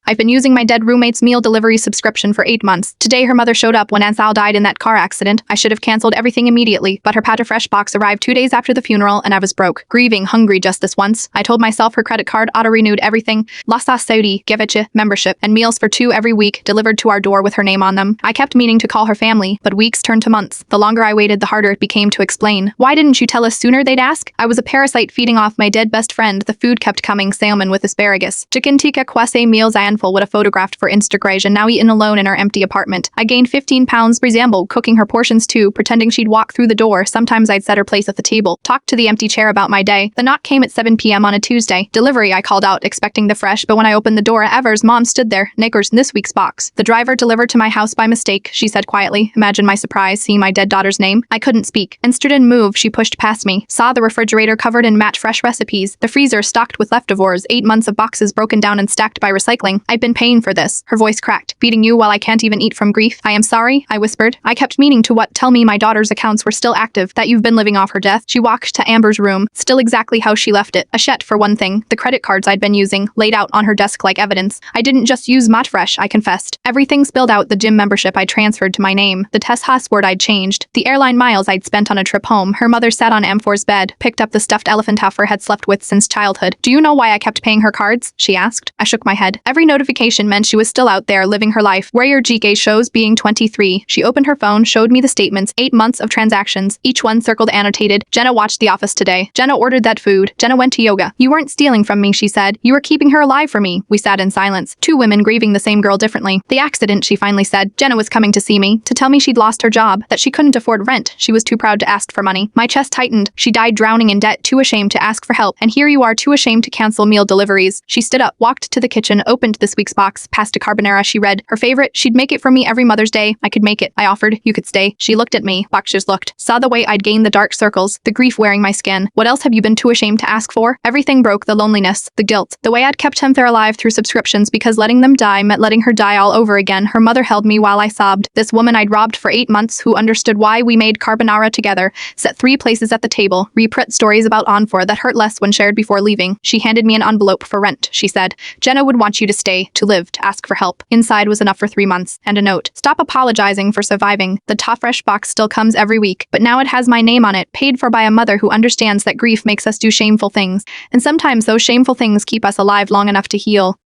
I've been using my dead roommate's meal delivery subscription for 8 months. Today, her mother showed up when Aunt Sal died in that car accident. I should have canceled everything immediately, but her Patafresh box arrived 2 days after the funeral, and I was broke. Grieving, hungry just this once. I told myself her credit card auto-renewed everything. Lasa Saudi, Geviche, membership, and meals for 2 every week, delivered to our door with her name on them. I kept meaning to call her family, but weeks turned to months. The longer I waited, the harder it became to explain. Why didn't you tell us sooner, they'd ask? I was a parasite feeding off my dead best friend. The food kept coming, salmon with asparagus. Chicken tikka kwase meals I handful would have photographed for Instagram and now eaten alone in our empty apartment. I gained 15 pounds, resembled cooking her portions too, pretending she'd walk through the door. Sometimes I'd set her place at the table, talked to the empty chair about my day. The knock came at 7 p.m. on a Tuesday. Delivery, I called out, expecting the fresh, but when I opened the door, Ever's mom stood there. Knickers, this week's box. The driver delivered to my house by mistake, she said quietly. Imagine my surprise seeing my dead daughter's name. I couldn't speak. Instead didn't move, she pushed past me. Saw the refrigerator covered in match fresh recipes. The freezer stocked with leftovers, 8 months of boxes broken down and stacked by recycling. I've been paying for this. Her voice cracked. Feeding you while I can't even eat from grief. I am sorry, I whispered. I kept meaning to what? Tell me my daughter's accounts were still active, that you've been living off her death. She walked to Amber's room, still exactly how she left it. A shet for one thing. The credit cards I'd been using, laid out on her desk like evidence. I didn't just use Matfresh, I confessed. Everything spilled out: the gym membership I transferred to my name, the test password I'd changed, the airline miles I'd spent on a trip home. Her mother sat on M4's bed, picked up the stuffed elephant Huffer had slept with since childhood. Do you know why I kept paying her cards? She asked. I shook my head. Every notification meant she was still out there living her life. Where your GK shows being 23. She opened her phone, showed me the statements, 8 months of transactions, each one circled annotated. Jenna watched The Office today. Jenna ordered that food. Jenna went to yoga. You weren't stealing from me, she said. You were keeping her alive for me. We sat in silence. 2 women grieving the same girl differently. The accident, she finally said. Jenna was coming to see me, to tell me she'd lost her job, that she couldn't afford rent. She was too proud to ask for money. My chest tightened. She died drowning in debt, too ashamed to ask for help. And here you are, too ashamed to cancel meal deliveries. She stood up, walked to the kitchen, opened this week's box, pasta carbonara she read. Her favorite, she'd make it for me every Mother's Day. I could make it. I offered. You could stay. She looked at me. Boxers looked. Saw the way I'd gained the dark circles, the grief wearing my skin. What else have you been too ashamed to ask for? Everything broke: the loneliness, the guilt, the way I'd kept him there alive through subscriptions because letting them die meant letting her die all over again. Her mother held me while I sobbed. This woman I'd robbed for 8 months, who understood why we made carbonara together, set 3 places at the table, reprint stories about Onfor that hurt less when shared before leaving. She handed me an envelope for rent, she said. Jenna would want you to stay, to live, to ask for help. Inside was enough for 3 months, and a note. Stop apologizing for surviving. The Tafresh box still comes every week, but now it has my name on it, paid for by a mother who understands that grief makes us do shameful things, and sometimes those shameful things keep us alive long enough to heal.